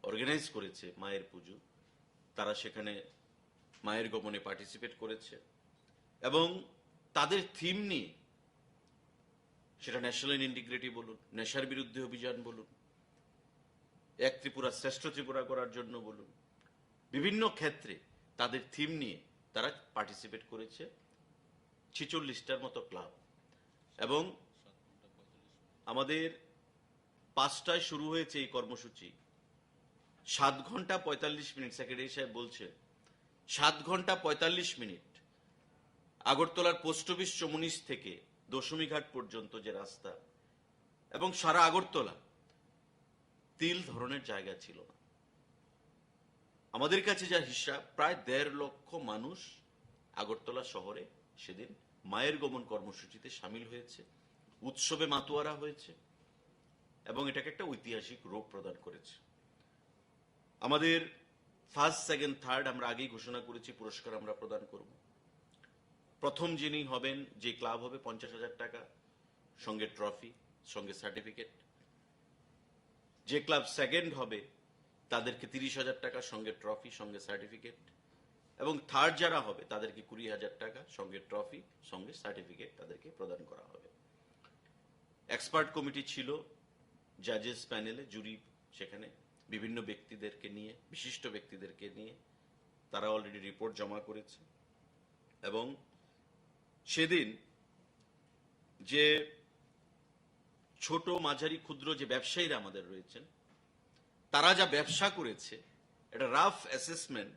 অর্গানাইজ করেছে, মায়ের পুজো, তারা সেখানে মায়ের গমনে পার্টিসিপেট করেছে, এবং তাদের থিম নিয়ে, সেটা ন্যাশনাল ইন্টিগ্রিটি বলুন, নেশার বিরুদ্ধে অভিযান বলুন, এক ত্রিপুরা শ্রেষ্ঠ ত্রিপুরা করার জন্য বলুন, বিভিন্ন ক্ষেত্রে তাদের থিম নিয়ে তারা পার্টিসিপেট করেছে 46টার মতো ক্লাব, এবং আমাদের 5টায় শুরু হয়েছে এই কর্মসূচি। 7 ঘন্টা 45 মিনিট, সেক্রেটারি সাহেব বলছেন 7 ঘন্টা 45 মিনিট আগরতলার পোস্ট অফিস চমুনিস থেকে দশমীঘাট পর্যন্ত যে রাস্তা, এবং সারা আগরতলা তিল ধরনের জায়গা ছিল না। আমাদের কাছে যা হিসাব, প্রায় 1.5 লক্ষ মানুষ আগরতলা শহরে সেদিন মায়ের গমন কর্মসূচিতে সামিল হয়েছে, উৎসবে মাতোয়ারা হয়েছে, এবং এটাকে একটা ঐতিহাসিক রূপ প্রদান করেছে। আমাদের ফার্স্ট, সেকেন্ড, থার্ড আমরা আগেই ঘোষণা করেছি পুরস্কার আমরা প্রদান করব। প্রথম যিনি হবেন, যে ক্লাব হবে, 50,000 টাকা, সঙ্গে ট্রফি, সঙ্গে সার্টিফিকেট। যে ক্লাব সেকেন্ড হবে তাদেরকে 30,000 টাকা, সঙ্গে ট্রফি, সঙ্গে সার্টিফিকেট, এবং থার্ড যারা হবে তাদেরকে 20,000 টাকা, সঙ্গে ট্রফি, সঙ্গে সার্টিফিকেট তাদেরকে প্রদান করা হবে। এক্সপার্ট কমিটি ছিল, জাজেস প্যানেলে, জুরি সেখানে বিভিন্ন ব্যক্তিদেরকে নিয়ে, বিশিষ্ট ব্যক্তিদেরকে নিয়ে, তারা অলরেডি রিপোর্ট জমা করেছে। এবং সেদিন যে ছোট মাঝারি ক্ষুদ্র যে ব্যবসায়ীরা আমাদের রয়েছেন, তারা যা ব্যবসা করেছে, এটা রাফ অ্যাসেসমেন্ট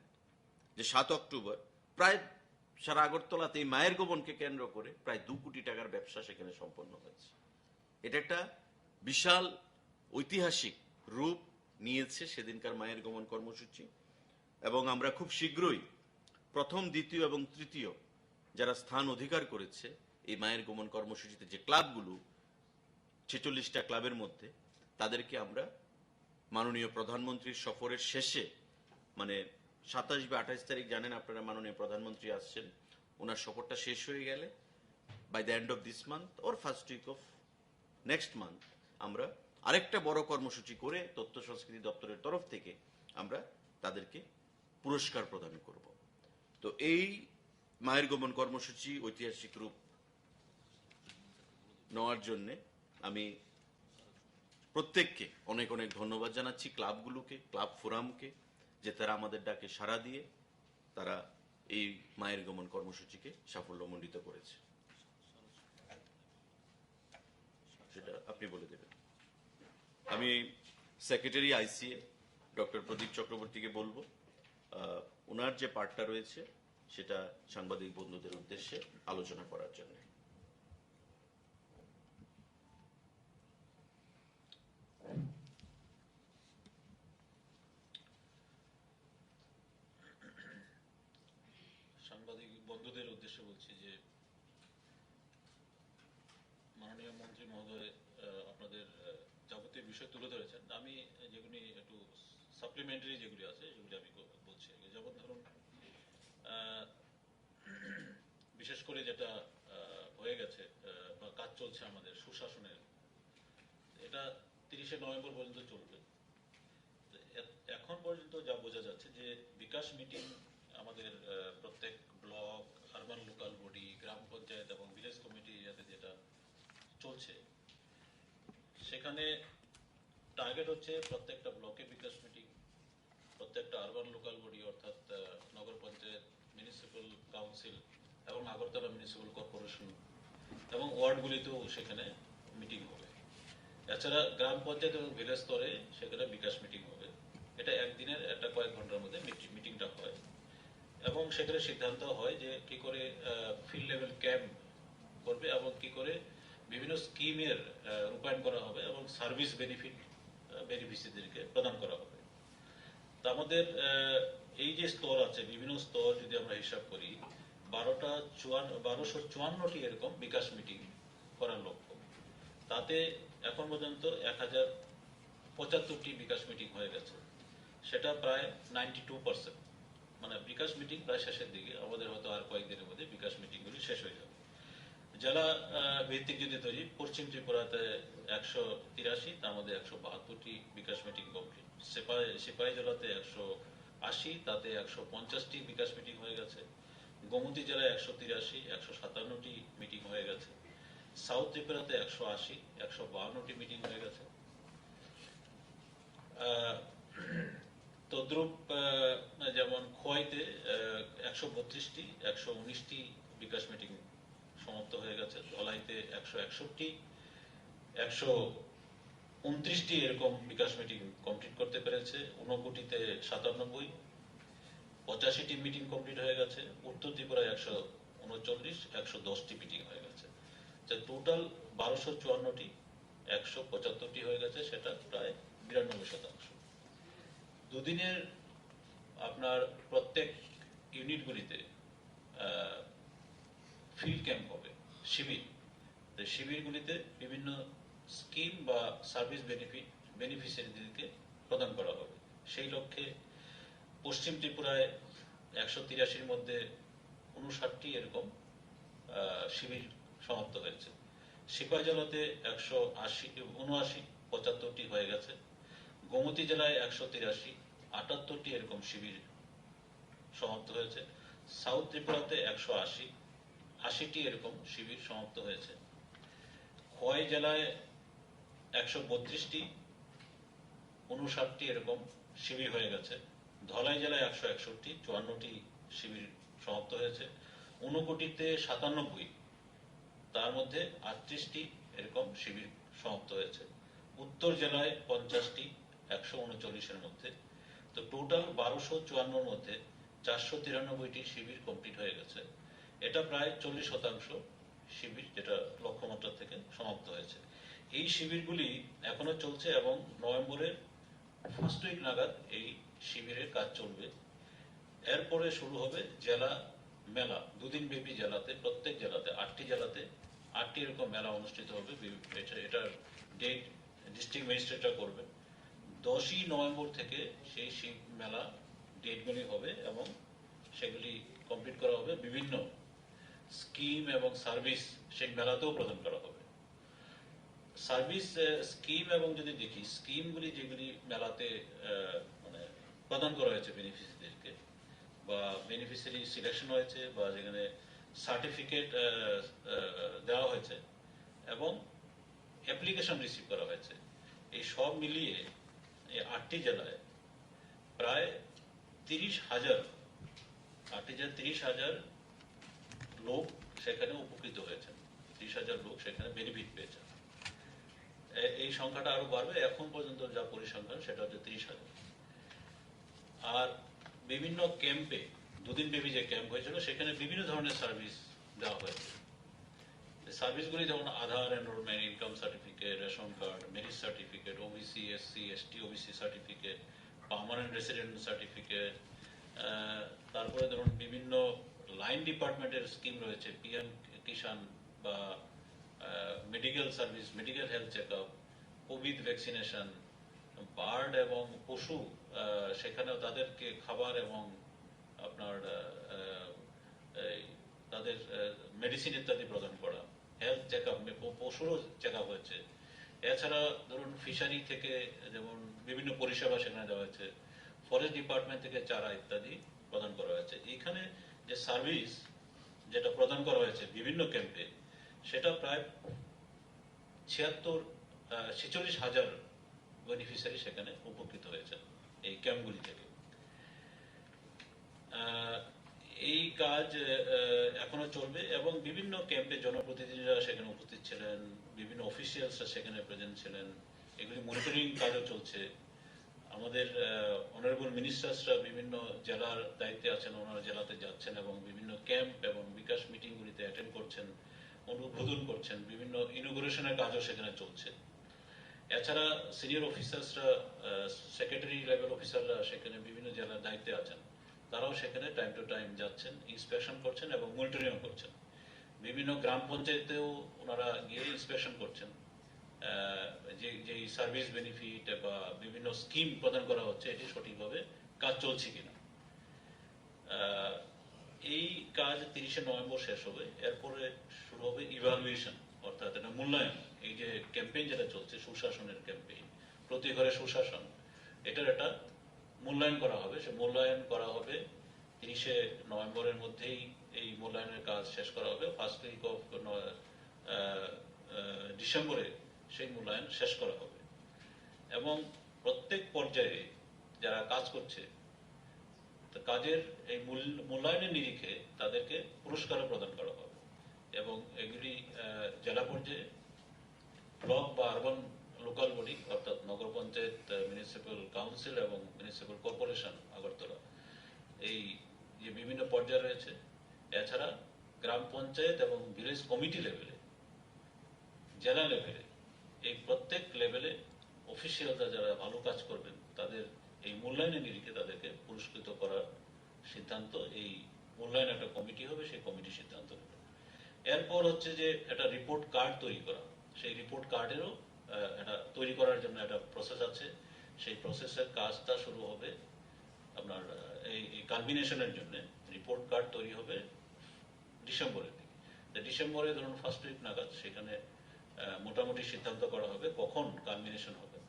যে 7 অক্টোবর প্রায় সারা আগরতলাতে এই মায়ের গমনকে কেন্দ্র করে প্রায় 2 কোটি টাকার ব্যবসা সেখানে সম্পন্ন হয়েছে। এটা একটা বিশাল ঐতিহাসিক রূপ নিয়েছে সেদিনকার মায়ের গমন কর্মসূচি। এবং আমরা খুব শীঘ্রই প্রথম, দ্বিতীয় এবং তৃতীয় যারা স্থান অধিকার করেছে এই মায়ের গমন কর্মসূচিতে, যে ক্লাবগুলো 46টা ক্লাবের মধ্যে, তাদেরকে আমরা মাননীয় প্রধানমন্ত্রীর সফরের শেষে, মানে 27 বা 28 তারিখ জানেন আপনারা মাননীয় প্রধানমন্ত্রী আসছেন, ওনার সফরটা শেষ হয়ে গেলে by the end of this month or first week of next month আমরা আরেকটা বড় কর্মসূচি করে তথ্য সংস্কৃতি দপ্তরের তরফ থেকে আমরা তাদেরকে পুরস্কার প্রদান করব। তো এই মায়ের গমন কর্মসূচি ঐতিহাসিক রূপ নেওয়ার জন্য আমি প্রত্যেককে অনেক অনেক ধন্যবাদ জানাচ্ছি, ক্লাবগুলোকে, ক্লাব ফোরামকে, যে তারা আমাদের ডাকে সাড়া দিয়ে তারা এই মায়ের গমন কর্মসূচিকে সাফল্যমণ্ডিত করেছে। সেটা আপনি বলে দেবেন। আমি সেক্রেটারি আইসিএ ডক্টর প্রদীপ চক্রবর্তীকে বলবো ওনার যে পার্টটা রয়েছে সেটা সাংবাদিক বন্ধুদের উদ্দেশ্যে আলোচনা করার জন্য। সাংবাদিক বন্ধুদের উদ্দেশ্যে বলছি যে মাননীয় মন্ত্রী মহোদয় আপনাদের যাবতীয় বিষয় তুলে ধরেছেন। আমি যেগুলি একটু সাপ্লিমেন্টারি যেগুলি আছে সেগুলি আমি বলছি। যেমন ধরুন, বিশেষ করে যেটা হয়ে গেছে বা কাজ চলছে আমাদের সুশাসনের, এটা 30শে নভেম্বর পর্যন্ত চলবে। এখন পর্যন্ত যা বোঝা যাচ্ছে যে বিকাশ মিটিং আমাদের প্রত্যেক ব্লক, আরবান লোকাল বডি, গ্রাম পঞ্চায়েত এবং ভিলেজ কমিটি এরিয়াতে যেটা চলছে, সেখানে টার্গেট হচ্ছে প্রত্যেকটা ব্লকে বিকাশ মিটিং, প্রত্যেকটা আরবান লোকাল বডি অর্থাৎ নগর পঞ্চায়েত, মিউনিসিপ্যাল কাউন্সিল এবং আগরতলা মিউনিসিপ্যাল কর্পোরেশন এবং ওয়ার্ডগুলিতেও সেখানে মিটিং হবে। এছাড়া গ্রাম পঞ্চায়েত এবং ভিলেজ স্তরে সেখানে বিকাশ মিটিং হবে। এটা একদিনের, একটা কয়েক ঘন্টার মধ্যে মিটিংটা হয় এবং সেখানে সিদ্ধান্ত হয় যে কি করে ফিল্ড লেভেল ক্যাম্প করবে এবং কি করে বিভিন্ন স্কিমের রূপায়ণ করা হবে এবং সার্ভিস বেনিফিসিয়ারিদেরকে প্রদান করা হবে। তা আমাদের এই যে স্তর আছে, বিভিন্ন স্তর যদি আমরা হিসাব করি, 1254টি এরকম বিকাশ মিটিং করার লক্ষ্য। তাতে এখন পর্যন্ত 1075টি বিকাশ মিটিং হয়ে গেছে, সেটা প্রায় 92%। মানে বিকাশ মিটিং প্রায় শেষের দিকে, আমাদের হয়তো আর কয়েকদিনের মধ্যে বিকাশ মিটিংগুলি শেষ হয়ে যাবে। জেলা ভিত্তিক যদি ধরি, পশ্চিম ত্রিপুরাতে 183, তার মধ্যে 172টি বিকাশ মিটিং কমপ্লিট। সিপাহী জেলাতে 180, তাতে 150টি বিকাশ মিটিং হয়ে গেছে। গোমতী জেলায় 183, 157টি মিটিং হয়ে গেছে। সাউথ ত্রিপুরাতে 180, 152টি মিটিং হয়ে গেছে। তদ্রূপ যেমন খোয়াইতে 132টি 119টি বিকাশ মিটিং সমাপ্ত হয়ে গেছে। ধলাইতে 161টি 129টি এরকম বিকাশ মিটিং কমপ্লিট করতে পেরেছে। ঊনকোটিতে 97, 85টি মিটিং কমপ্লিট হয়ে গেছে। উত্তর ত্রিপুরায় 139, 110টি মিটিং হয়ে গেছে। টোটাল 1254টি 175টি হয়ে গেছে, সেটা প্রায় 92%। দুদিনের আপনার প্রত্যেক ইউনিটগুলিতে ফিল্ড ক্যাম্প হবে, শিবির। শিবিরগুলিতে বিভিন্ন স্কিম বা সার্ভিস বেনিফিশিয়ারিদেরকে প্রদান করা হবে। সেই লক্ষ্যে পশ্চিম ত্রিপুরায় 183-র মধ্যে 59টি এরকম শিবির সমাপ্ত হয়েছে। সিপাহীজলাতে 179, 75টি হয়ে গেছে। গোমতী জেলায় 183, 78টি এরকম শিবির সমাপ্ত হয়েছে। সাউথ ত্রিপুরাতে 180, 80টি এরকম শিবির সমাপ্ত হয়েছে। খোয়াই জেলায় 132টি, 59টি এরকম শিবির হয়ে গেছে। ধলাই জেলায় 161, 54টি শিবির সমাপ্ত হয়েছে। ঊনকোটিতে 97, তার মধ্যে 38টি এরকম শিবির সমাপ্ত হয়েছে। উত্তর জেলায় 50টি, 139-এর মধ্যে। তো টোটাল 1254-র মধ্যে 493টি শিবির কমপ্লিট হয়ে গেছে। এটা প্রায় 40% শিবির, যেটা লক্ষ্যমাত্রা থেকে সমাপ্ত হয়েছে। এই শিবিরগুলি এখনো চলছে এবং নভেম্বরের ফার্স্ট উইক নাগাদ এই শিবিরের কাজ চলবে। এরপরে শুরু হবে জেলা মেলা। দুদিন ব্যাপী জেলাতে, প্রত্যেক জেলাতে 8টি জেলাতে 8টি এরকম মেলা অনুষ্ঠিত হবে। এটার ডেট ডিস্ট্রিক্ট ম্যাজিস্ট্রেটরা করবে। 10ই নভেম্বর থেকে সেই মেলা ডেটগুলি হবে এবং সেগুলি কমপ্লিট করা হবে। বিভিন্ন স্কিম এবং সার্ভিস সেই মেলাতেও প্রদান করা হবে। সার্ভিস স্কিম এবং যদি দেখি স্কিমগুলি যেগুলি মেলাতে মানে প্রদান করা হয়েছে বেনিফিশিয়ারিদেরকে, বা বেনিফিশিয়ারি সিলেকশন হয়েছে, বা যেখানে সার্টিফিকেট দেওয়া হয়েছে এবং অ্যাপ্লিকেশন রিসিভ করা হয়েছে, এই সব মিলিয়ে এই 8টি জেলায় প্রায় 30,000 লোক সেখানে উপকৃত হয়েছেন। 30,000 লোক সেখানে বেনিফিট পেয়েছেন। এই সংখ্যাটা আরো বাড়বে। এখন পর্যন্ত যা পরিসংখ্যান সেটা হচ্ছে 30,000। আর বিভিন্ন ক্যাম্পে, দুদিন ব্যাপী যে ক্যাম্প হয়েছিল, সেখানে বিভিন্ন ধরনের সার্ভিস দেওয়া হয়েছে। সার্ভিসগুলি যেমন Aadhaar enrolment, income certificate, ration card, merit certificate, OBC, SC, ST, OBC certificate, permanent resident certificate, তারপরে ধরুন বিভিন্ন লাইন ডিপার্টমেন্টের স্কিম রয়েছে, পিএম কিষাণ বা medical service, medical health check up, COVID vaccination, bird এবং পশু, সেখানেও তাদেরকে খাবার এবং আপনার তাদের মেডিসিন ইত্যাদি প্রদান করা, হেলথ চেক আপ, পশুরও চেক আপ হয়েছে। এছাড়া ধরুন ফিশারি থেকে যেমন বিভিন্ন পরিষেবা সেখানে দেওয়া হয়েছে, ফরেস্ট ডিপার্টমেন্ট থেকে চারা ইত্যাদি প্রদান করা হয়েছে। এইখানে যে সার্ভিস যেটা প্রদান করা হয়েছে বিভিন্ন ক্যাম্পে, সেটা প্রায় 46,000 বেনিফিশিয়ারি সেখানে উপকৃত হয়েছে এই ক্যাম্পগুলি থেকে। এই কাজ এখনো চলবে এবং বিভিন্ন ক্যাম্পে জনপ্রতিনিধিরা সেখানে উপস্থিত ছিলেন, বিভিন্ন অফিসিয়ালসরা সেখানে প্রেজেন্ট ছিলেন। এগুলি মনিটরিং কাজও চলছে। আমাদের অনারেবল মিনিস্টার্সরা বিভিন্ন জেলার দায়িত্বে আছেন, ওনারা জেলাতে যাচ্ছেন এবং বিভিন্ন ক্যাম্প এবং বিকাশ মিটিংগুলিতে অ্যাটেন্ড করছেন, অনুদ্বোধন করছেন। বিভিন্ন ইনোগ্রেশনের কাজও সেখানে চলছে। এছাড়া সিনিয়র অফিসার্সরা, সেক্রেটারি লেভেল অফিসাররা সেখানে বিভিন্ন জেলার দায়িত্বে আছেন, তারাও সেখানে টাইম টু টাইম যাচ্ছেন, ইন্সপেকশন করছেন এবং মনিটরিং করছেন। বিভিন্ন গ্রাম পঞ্চায়েতেও ওনারা গিয়ে ইন্সপেকশন করছেন যে সার্ভিস বেনিফিট বা বিভিন্ন স্কিম প্রদান করা হচ্ছে এটি সঠিকভাবে কাজ চলছে কিনা। এই কাজ 30শে নভেম্বর শেষ হবে। এরপরে শুরু হবে ইভালুয়েশন, অর্থাৎ এটা মূল্যায়ন। এই যে ক্যাম্পেইন যেটা চলছে, সুশাসনের ক্যাম্পেইন, প্রতি ঘরে সুশাসন, এটার একটা মূল্যায়ন করা হবে। সে মূল্যায়ন করা হবে 30শে নভেম্বরের মধ্যেই। এই মূল্যায়নের কাজ শেষ করা হবে। ফার্স্ট উইক অফ ডিসেম্বরে সেই মূল্যায়ন শেষ করা হবে এবং প্রত্যেক পর্যায়ে যারা কাজ করছে তো কাজের এই মূল্যায়নের নিরিখে তাদেরকে পুরস্কারও প্রদান করা হবে এবং এগুলি জেলা পর্যায়ে ব্লক বা আরবান লোকাল বডি অর্থাৎ নগর পঞ্চায়েত, মিউনিসিপ্যাল কাউন্সিল এবং মিউনিসিপ্যাল কর্পোরেশন আগরতলা, এই যে বিভিন্ন পর্যায়ে রয়েছে, এছাড়া গ্রাম পঞ্চায়েত এবং ভিলেজ কমিটি লেভেলে, জেলা লেভেলে, এই প্রত্যেক লেভেলে অফিসিয়ালরা যারা ভালো কাজ করবেন তাদের এই মূল্যায়নের নিরিখে তাদেরকে পুরস্কৃত করার সিদ্ধান্ত, এই মূল্যায়ন একটা কমিটি হবে, সেই কমিটি সিদ্ধান্ত নেবে। এরপর হচ্ছে যে একটা রিপোর্ট কার্ড তৈরি করা, সেই রিপোর্ট কার্ডেরও একটা তৈরি করার জন্য একটা প্রসেস আছে, সেই প্রসেসের কাজটা শুরু হবে আপনার এই কালমিনেশনের জন্য। রিপোর্ট কার্ড তৈরি হবে ডিসেম্বরের দিকে। ডিসেম্বরে ধরুন ফার্স্ট উইক নাগাদ সেখানে মোটামুটি সিদ্ধান্ত করা হবে কখন কালমিনেশন হবে।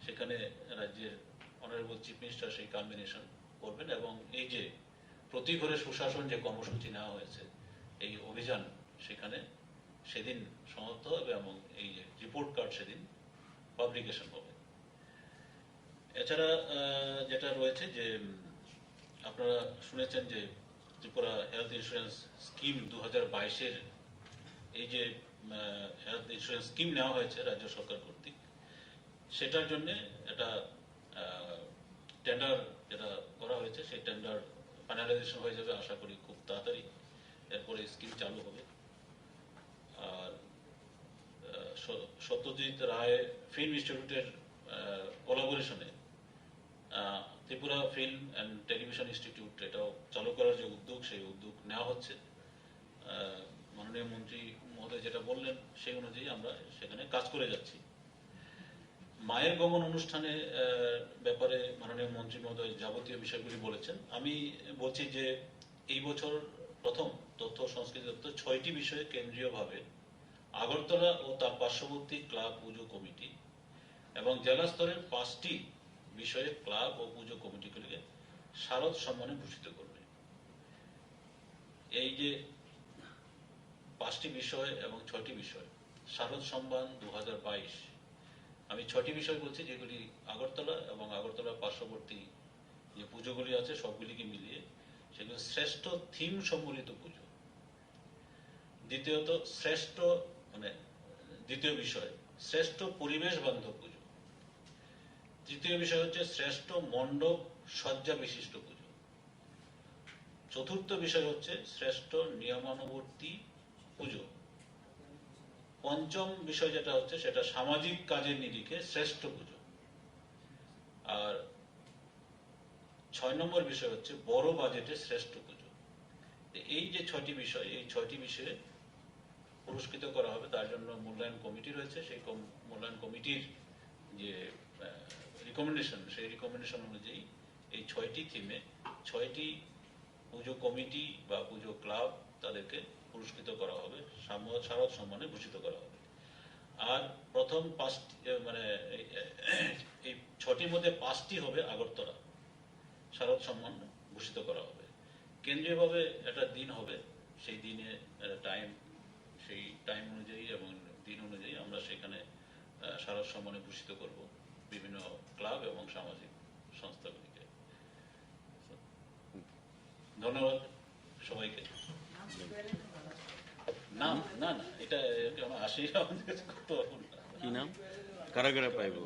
সেখানে রাজ্যের অনারেবল চিফ মিনিস্টার সেই কালমিনেশন করবেন এবং এই যে প্রতি ঘরে সুশাসন যে কর্মসূচি নেওয়া হয়েছে, এই অভিযান সেখানে সেদিন সমাপ্ত হবে এবং এই যে রিপোর্ট কার্ড সেদিন পাবলিকেশন হবে। এছাড়া যেটা রয়েছে যে আপনারা শুনেছেন যে ত্রিপুরা হেলথ ইন্স্যুরেন্স স্কিম 2022-এর এই যে হেলথ ইন্স্যুরেন্স স্কিম নেওয়া হয়েছে রাজ্য সরকার কর্তৃক, সেটার জন্য একটা টেন্ডার যেটা করা হয়েছে, সেই টেন্ডার ফাইনালাইজেশন হয়ে যাবে আশা করি খুব তাড়াতাড়ি। এরপরে স্কিম চালু হবে। আর সত্যজিৎ রায় ফিল্ম ইনস্টিটিউটের কোলাবোরেশনে Tripura film and television institute এটাও চালু করার যে উদ্যোগ, সেই উদ্যোগ নেওয়া হচ্ছে। মাননীয় মন্ত্রী মহোদয় যেটা বললেন সেই অনুযায়ী আমরা সেখানে কাজ করে যাচ্ছি। মায়ের গমন অনুষ্ঠানে ব্যাপারে মাননীয় মন্ত্রী মহোদয় যাবতীয় বিষয়গুলি বলেছেন। আমি বলছি যে এই বছর প্রথম তথ্য ও সংস্কৃতি দপ্তর 6টি বিষয়ে কেন্দ্রীয়ভাবে আগরতলা ও তার পার্শ্ববর্তী ক্লাব পুজো কমিটি এবং জেলা স্তরের 5টি বিষয়ে ক্লাব ও পুজো কমিটিগুলিকে শারদ সম্মানে ভূষিত করবে। এই যে 5টি বিষয় এবং 6টি বিষয় শারদ সম্মান 2022, আমি 6টি বিষয় বলছি যেগুলি আগরতলা এবং আগরতলার পার্শ্ববর্তী যে পুজোগুলি আছে সবগুলিকে মিলিয়ে সেগুলো শ্রেষ্ঠ থিম সম্বলিত পুজো। দ্বিতীয়ত দ্বিতীয় বিষয় শ্রেষ্ঠ পরিবেশ বান্ধব পুজো। তৃতীয় বিষয় হচ্ছে শ্রেষ্ঠ মণ্ডপ সজ্জা বিশিষ্ট পুজো। চতুর্থ বিষয় হচ্ছে শ্রেষ্ঠ নিয়মানুবর্তী পুজো। পঞ্চম বিষয় যেটা হচ্ছে সেটা সামাজিক কাজের নিরিখে শ্রেষ্ঠ পুজো। আর 6 নম্বর বিষয় হচ্ছে বড় বাজেটে শ্রেষ্ঠ পুজো। এই যে 6টি বিষয়, এই 6টি বিষয়ে পুরস্কৃত করা হবে। তার জন্য মূল্যায়ন কমিটি রয়েছে, সেই মূল্যায়ন কমিটির যে রিকমেন্ডেশন, সেই রিকমেন্ডেশন অনুযায়ী এই 6টি থিমে 6টি পুজো কমিটি বা পুজো ক্লাব তাদেরকে পুরস্কৃত করা হবে, শারদ সম্মানে ভূষিত করা হবে। আর প্রথম 5টি এই 6টির মধ্যে 5টি হবে আগরতলা, শারদ সম্মান ভূষিত করা হবে। কেন্দ্রীয়ভাবে একটা দিন হবে, সেই দিনে টাইম, সেই টাইম অনুযায়ী এবং দিন অনুযায়ী আমরা সেখানে শারদ সম্মানে ভূষিত করব বিভিন্ন ক্লাব এবং সামাজিক সংস্থাগুলিকে। ধন্যবাদ সবাইকে। নাম না না এটা আমার আসি, আমাদের কাছে করতে পারবো না। কি নাম? কারা কারা পাইব?